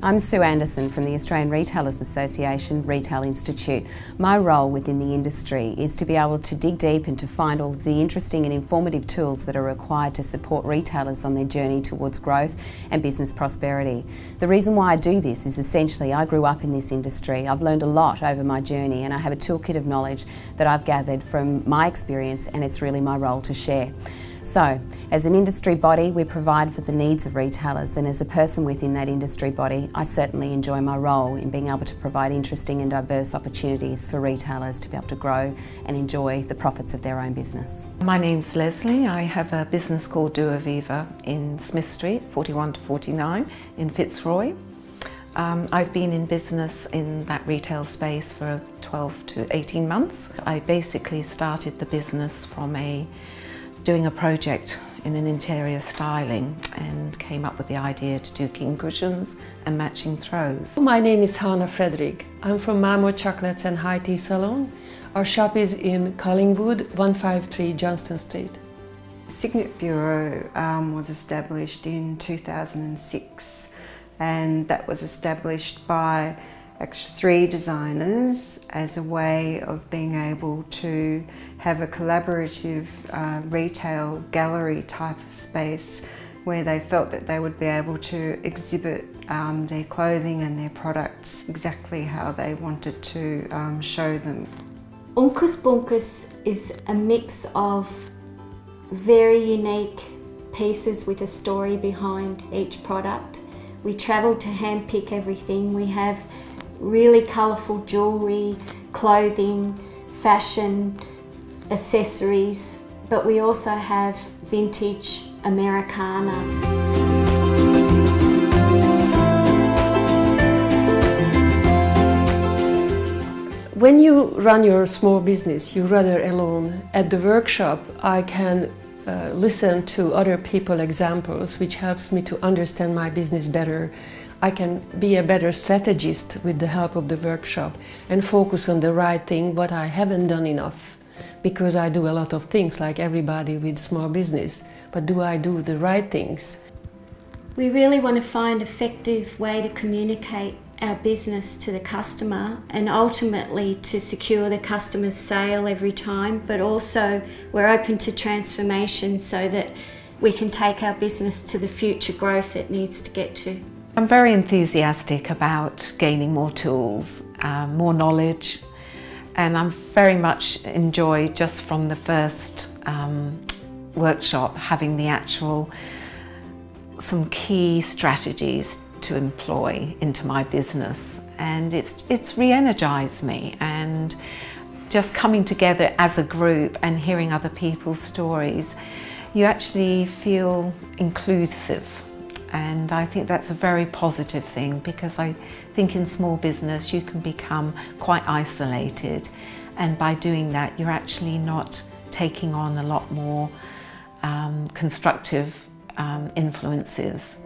I'm Sue Anderson from the Australian Retailers Association Retail Institute. My role within the industry is to be able to dig deep and to find all of the interesting and informative tools that are required to support retailers on their journey towards growth and business prosperity. The reason why I do this is essentially I grew up in this industry. I've learned a lot over my journey and I have a toolkit of knowledge that I've gathered from my experience, and it's really my role to share. So, as an industry body, we provide for the needs of retailers, and as a person within that industry body, I certainly enjoy my role in being able to provide interesting and diverse opportunities for retailers to be able to grow and enjoy the profits of their own business. My name's Leslie. I have a business called Do Aviva in Smith Street, 41 to 49 in Fitzroy. I've been in business in that retail space for 12 to 18 months. I basically started the business from doing a project in an interior styling and came up with the idea to do king cushions and matching throws. My name is Hannah Frederick. I'm from Marmor Chocolates and High Tea Salon. Our shop is in Collingwood, 153 Johnston Street. Signet Bureau was established in 2006, and that was established by actually 3 designers as a way of being able to have a collaborative retail gallery type of space where they felt that they would be able to exhibit their clothing and their products exactly how they wanted to show them. Unkus Bunkus is a mix of very unique pieces with a story behind each product. We travel to handpick everything. We have really colourful jewellery, clothing, fashion, accessories, but we also have vintage Americana. When you run your small business, you're rather alone. At the workshop, I can listen to other people's examples, which helps me to understand my business better. I can be a better strategist with the help of the workshop and focus on the right thing, what I haven't done enough. Because I do a lot of things like everybody with small business, but do I do the right things? We really want to find an effective way to communicate our business to the customer and ultimately to secure the customer's sale every time, but also we're open to transformation so that we can take our business to the future growth it needs to get to. I'm very enthusiastic about gaining more tools, more knowledge, and I'm very much enjoy just from the first workshop having some key strategies to employ into my business, and it's re-energized me, and just coming together as a group and hearing other people's stories, you actually feel inclusive. And I think that's a very positive thing, because I think in small business you can become quite isolated, and by doing that you're actually not taking on a lot more constructive influences.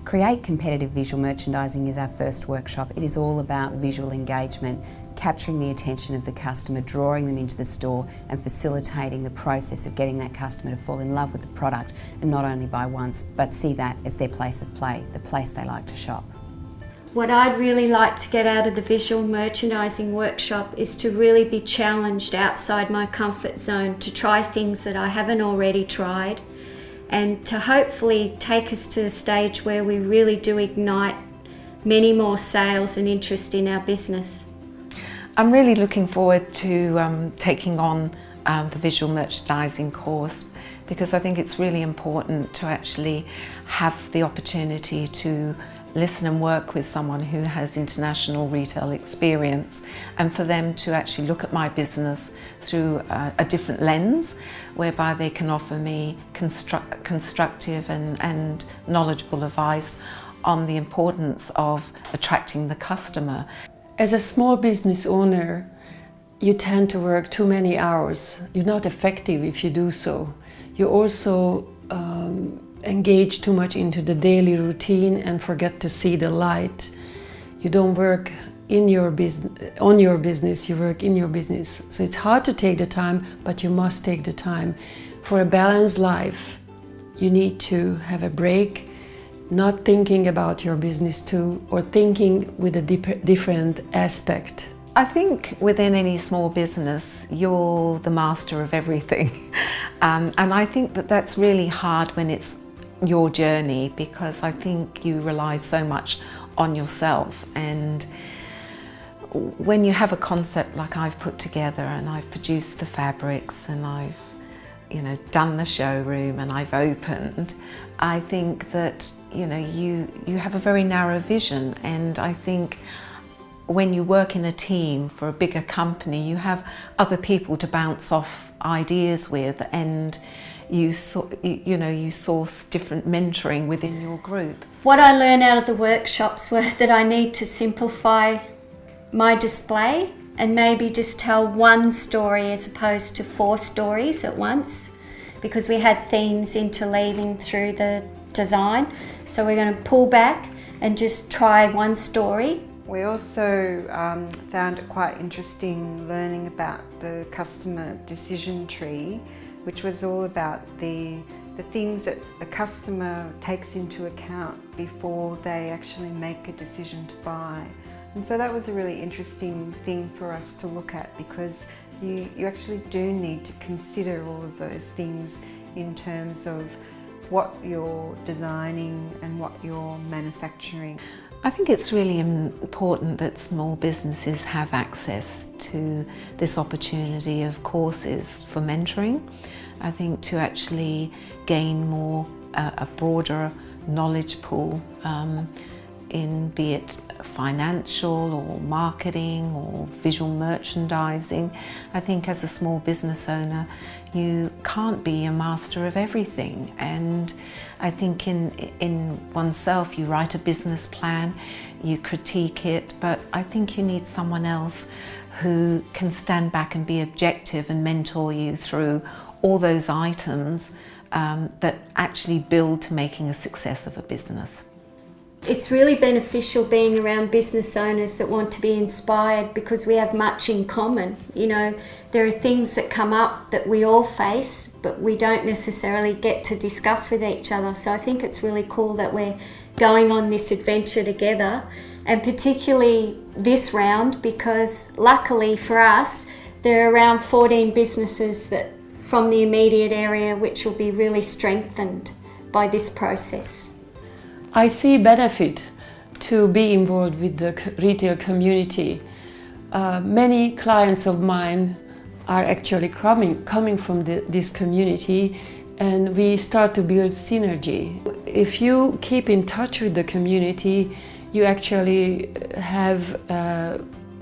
Create Competitive Visual Merchandising is our first workshop. It is all about visual engagement, capturing the attention of the customer, drawing them into the store and facilitating the process of getting that customer to fall in love with the product, and not only buy once, but see that as their place of play, the place they like to shop. What I'd really like to get out of the visual merchandising workshop is to really be challenged outside my comfort zone, to try things that I haven't already tried, and to hopefully take us to a stage where we really do ignite many more sales and interest in our business. I'm really looking forward to taking on the visual merchandising course, because I think it's really important to actually have the opportunity to listen and work with someone who has international retail experience, and for them to actually look at my business through a different lens, whereby they can offer me constructive and knowledgeable advice on the importance of attracting the customer. As a small business owner, you tend to work too many hours. You're not effective if you do so. You also engage too much into the daily routine and forget to see the light You don't work in your business, on your business, you work in your business. So it's hard to take the time, but you must take the time. For a balanced life, you need to have a break, not thinking about your business too, or thinking with a different aspect. I think within any small business, you're the master of everything. And I think that that's really hard when it's your journey, because I think you rely so much on yourself. And when you have a concept like I've put together, and I've produced the fabrics, and I've done the showroom, and I've opened, I think that you have a very narrow vision. And I think when you work in a team for a bigger company, you have other people to bounce off ideas with, and you source different mentoring within your group. What I learned out of the workshops were that I need to simplify my display and maybe just tell one story as opposed to 4 stories at once, because we had themes interleaving through the design. So we're going to pull back and just try one story. We also found it quite interesting learning about the customer decision tree, which was all about the things that a customer takes into account before they actually make a decision to buy. And so that was a really interesting thing for us to look at, because you actually do need to consider all of those things in terms of what you're designing and what you're manufacturing. I think it's really important that small businesses have access to this opportunity of courses for mentoring. I think to actually gain more, a broader knowledge pool in, be it financial or marketing or visual merchandising. I think as a small business owner, you can't be a master of everything. And I think in oneself, you write a business plan, you critique it, but I think you need someone else who can stand back and be objective and mentor you through all those items that actually build to making a success of a business. It's really beneficial being around business owners that want to be inspired, because we have much in common. There are things that come up that we all face, but we don't necessarily get to discuss with each other. So I think it's really cool that we're going on this adventure together, and particularly this round, because luckily for us, there are around 14 businesses that from the immediate area which will be really strengthened by this process. I see benefit to be involved with the retail community. Many clients of mine are actually coming from this community, and we start to build synergy. If you keep in touch with the community, you actually have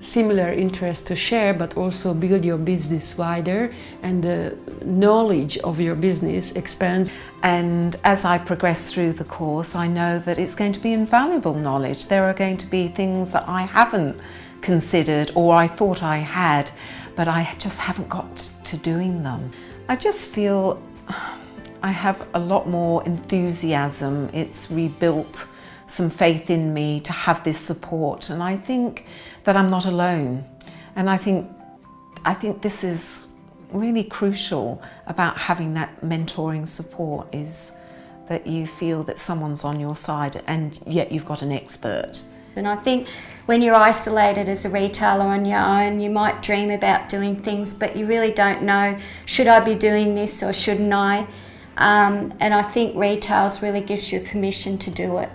similar interests to share, but also build your business wider, and the knowledge of your business expands. And as I progress through the course, I know that it's going to be invaluable knowledge. There are going to be things that I haven't considered, or I thought I had, but I just haven't got to doing them. I just feel I have a lot more enthusiasm. It's rebuilt some faith in me to have this support, and I think that I'm not alone. And I think this is really crucial about having that mentoring support, is that you feel that someone's on your side and yet you've got an expert. And I think when you're isolated as a retailer on your own, you might dream about doing things, but you really don't know, should I be doing this or shouldn't I? And I think retail really gives you permission to do it.